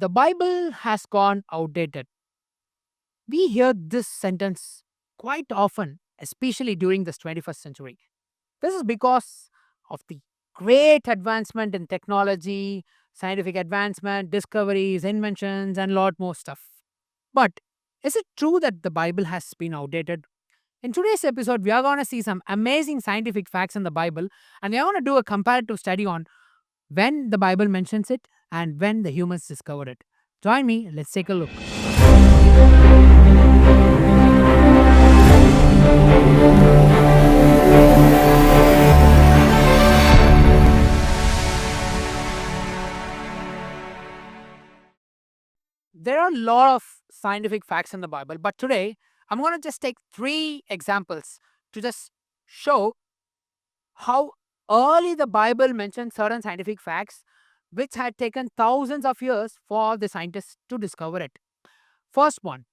the Bible has gone outdated. We hear this sentence quite often, especially during this 21st century. This is because of the great advancement in technology, scientific advancement, discoveries, inventions, and lot more stuff. But is it true that the Bible has been outdated? In today's episode, we are going to see some amazing scientific facts in the Bible, and we are going to do a comparative study on when the Bible mentions it and when the humans discovered it. Join me, let's take a look. There are a lot of scientific facts in the Bible, but today I'm going to just take three examples to just show how early the Bible mentioned certain scientific facts which had taken thousands of years for the scientists to discover it. First one,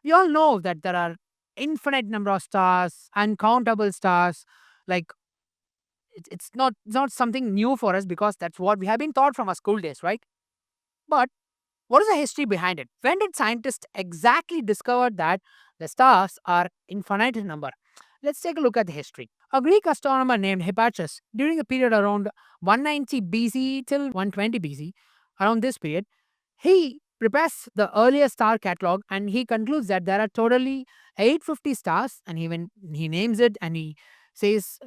we all know that there are infinite number of stars, uncountable stars. Like it's not something new for us because that's what we have been taught from our school days, right? But what is the history behind it? When did scientists exactly discover that the stars are infinite in number? Let's take a look at the history. A Greek astronomer named Hipparchus, during the period around 190 BC till 120 BC, around this period, he prepares the earlier star catalog and he concludes that there are totally 850 stars, and even he names it and he says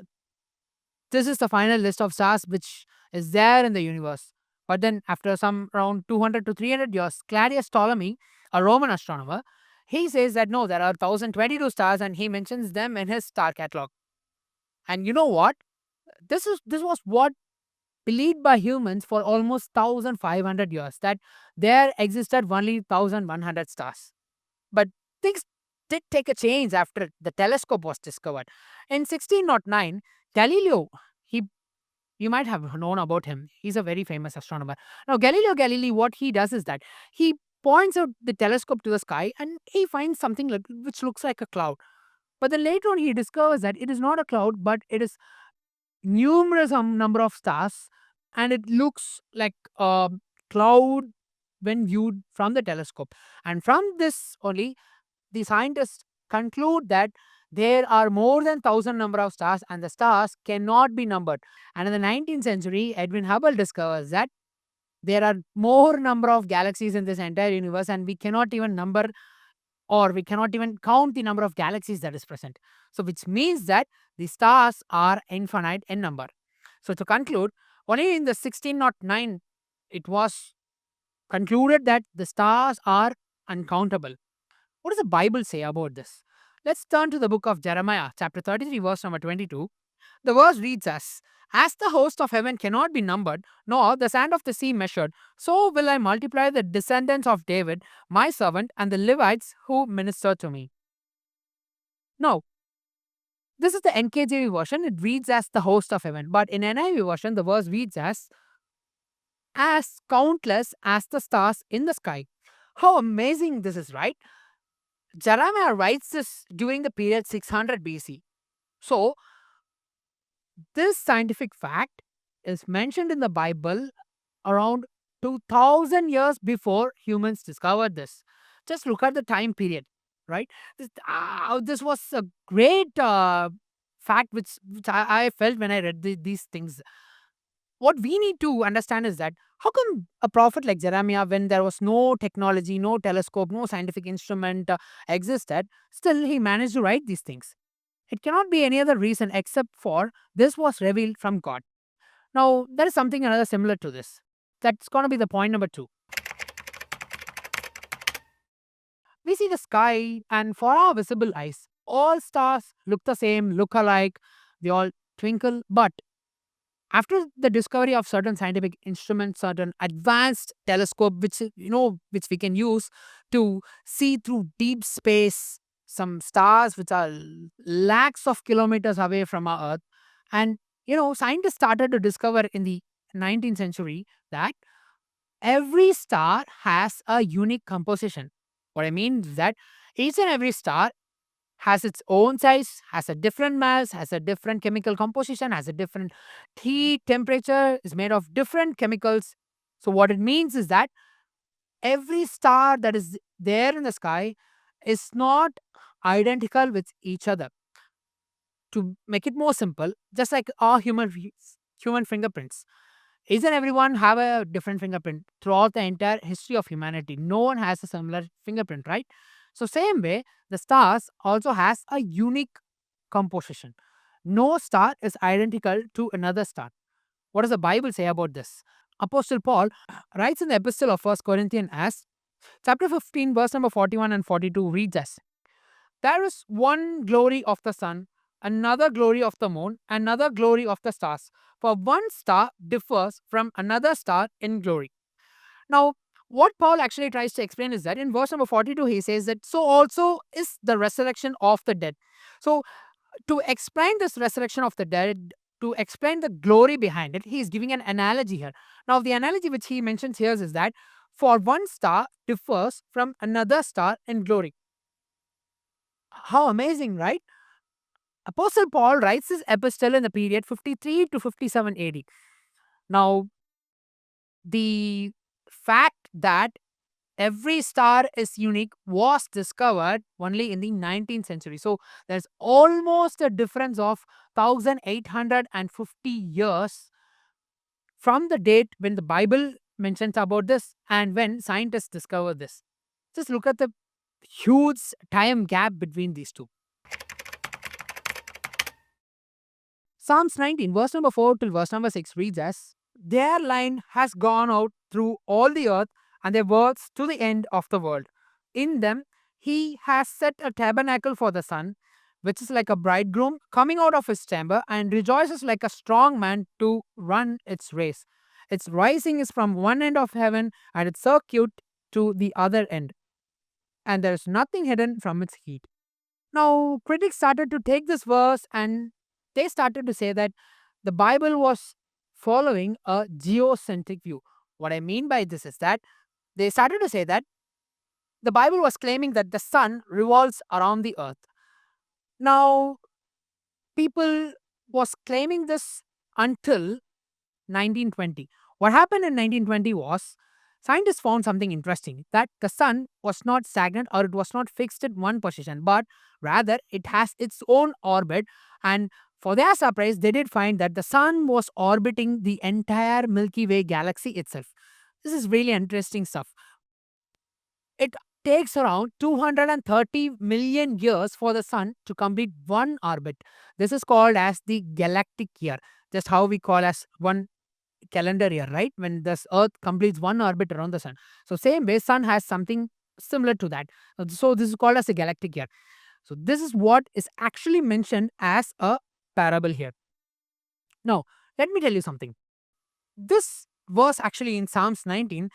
this is the final list of stars which is there in the universe. But then, after some around 200 to 300 years, Claudius Ptolemy, a Roman astronomer, he says that no, there are 1022 stars, and he mentions them in his star catalog. And you know what? This was what believed by humans for almost 1500 years, that there existed only 1100 stars. But things did take a change after the telescope was discovered. In 1609, Galileo, he you might have known about him. He's a very famous astronomer. Now, Galileo Galilei, what he does is that he points out the telescope to the sky and he finds something which looks like a cloud. But then later on, he discovers that it is not a cloud, but it is numerous number of stars, and it looks like a cloud when viewed from the telescope. And from this only, the scientists conclude that there are more than 1000 number of stars and the stars cannot be numbered. And in the 19th century, Edwin Hubble discovers that there are more number of galaxies in this entire universe, and we cannot even number, or we cannot even count the number of galaxies that is present. So which means that the stars are infinite in number. So to conclude, only in the 1609 it was concluded that the stars are uncountable. What does the Bible say about this? Let's turn to the book of Jeremiah, chapter 33, verse number 22. The verse reads as the host of heaven cannot be numbered, nor the sand of the sea measured, so will I multiply the descendants of David, my servant, and the Levites who minister to me. Now, this is the NKJV version. It reads as the host of heaven. But in NIV version, the verse reads as countless as the stars in the sky. How amazing this is, right? Jeremiah writes this during the period 600 BC. So, this scientific fact is mentioned in the Bible around 2000 years before humans discovered this. Just look at the time period, right? This was a great fact which I felt when I read these things. What we need to understand is that how come a prophet like Jeremiah, when there was no technology, no telescope, no scientific instrument existed, still he managed to write these things? It cannot be any other reason except for this was revealed from God. Now, there is something another similar to this. That's going to be the point number two. We see the sky, and for our visible eyes, all stars look the same, look alike, they all twinkle. But after the discovery of certain scientific instruments, certain advanced telescope, which we can use to see through deep space, some stars which are lakhs of kilometers away from our Earth, and scientists started to discover in the 19th century that every star has a unique composition. What I mean is that each and every star has its own size, has a different mass, has a different chemical composition, has a different heat, temperature, is made of different chemicals. So, what it means is that every star that is there in the sky is not identical with each other. To make it more simple, just like our human fingerprints, isn't everyone have a different fingerprint throughout the entire history of humanity? No one has a similar fingerprint, right? So same way, the stars also has a unique composition. No star is identical to another star. What does the Bible say about this? Apostle Paul writes in the epistle of 1 Corinthians as chapter 15, verse number 41 and 42 reads as, there is one glory of the sun, another glory of the moon, another glory of the stars. For one star differs from another star in glory. Now, what Paul actually tries to explain is that in verse number 42, he says that so also is the resurrection of the dead. So, to explain this resurrection of the dead, to explain the glory behind it, he is giving an analogy here. Now, the analogy which he mentions here is that for one star differs from another star in glory. How amazing, right? Apostle Paul writes his epistle in the period 53 to 57 AD. Now, the fact that every star is unique was discovered only in the 19th century. So, there's almost a difference of 1850 years from the date when the Bible mentions about this and when scientists discover this. Just look at the huge time gap between these two. Psalms 19, verse number 4 till verse number 6 reads as, their line has gone out through all the earth, and their words to the end of the world. In them he has set a tabernacle for the sun, which is like a bridegroom coming out of his chamber, and rejoices like a strong man to run its race. Its rising is from one end of heaven, and its circuit to the other end, and there is nothing hidden from its heat. Now, critics started to take this verse and they started to say that the Bible was following a geocentric view. What I mean by this is that they started to say that the Bible was claiming that the sun revolves around the earth. Now, people was claiming this until 1920. What happened in 1920 was scientists found something interesting, that the sun was not stagnant or it was not fixed in one position, but rather it has its own orbit. And for their surprise, they did find that the sun was orbiting the entire Milky Way galaxy itself. This is really interesting stuff. It takes around 230 million years for the sun to complete one orbit. This is called as the galactic year, just how we call as one calendar year, right? When this earth completes one orbit around the sun. So same way, sun has something similar to that. So this is called as a galactic year. So this is what is actually mentioned as a parable here. Now, let me tell you something. This verse actually in Psalms 19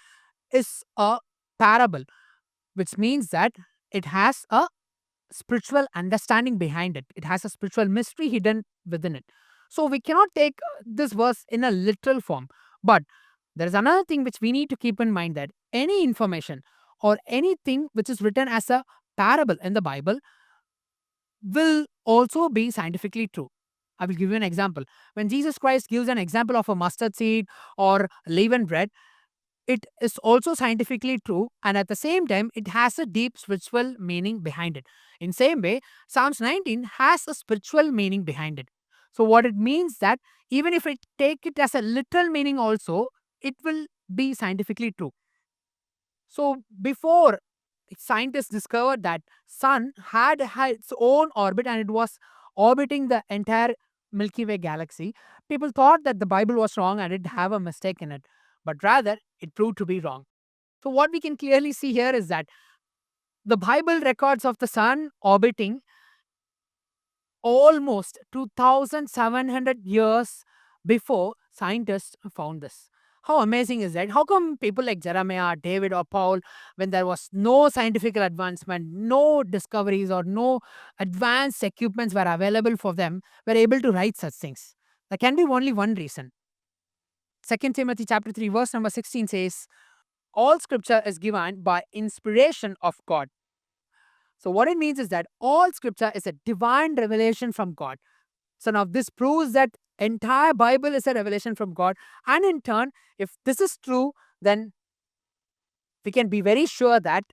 is a parable, which means that it has a spiritual understanding behind it. It has a spiritual mystery hidden within it. So we cannot take this verse in a literal form. But there is another thing which we need to keep in mind, that any information or anything which is written as a parable in the Bible will also be scientifically true. I will give you an example. When Jesus Christ gives an example of a mustard seed or leavened bread, it is also scientifically true, and at the same time it has a deep spiritual meaning behind it. In same way, Psalms 19 has a spiritual meaning behind it. So what it means that even if it take it as a literal meaning also, it will be scientifically true. So before scientists discovered that sun had its own orbit and it was orbiting the entire Milky Way galaxy, people thought that the Bible was wrong and it have a mistake in it, but rather it proved to be wrong. So what we can clearly see here is that the Bible records of the sun orbiting almost 2,700 years before scientists found this. How amazing is that? How come people like Jeremiah, David, or Paul, when there was no scientific advancement, no discoveries, or no advanced equipments were available for them, were able to write such things? There can be only one reason. 2 Timothy chapter 3, verse number 16 says, all scripture is given by inspiration of God. So what it means is that all scripture is a divine revelation from God. So now this proves that entire Bible is a revelation from God. And in turn, if this is true, then we can be very sure that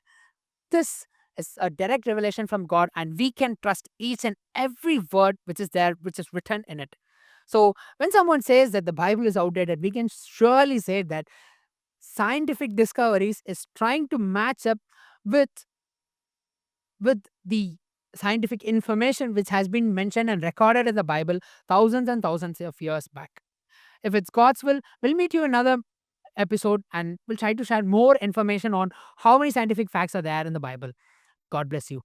this is a direct revelation from God, and we can trust each and every word which is there, which is written in it. So when someone says that the Bible is outdated, we can surely say that scientific discoveries is trying to match up with the scientific information which has been mentioned and recorded in the Bible thousands and thousands of years back. If it's God's will, we'll meet you in another episode and we'll try to share more information on how many scientific facts are there in the Bible. God bless you.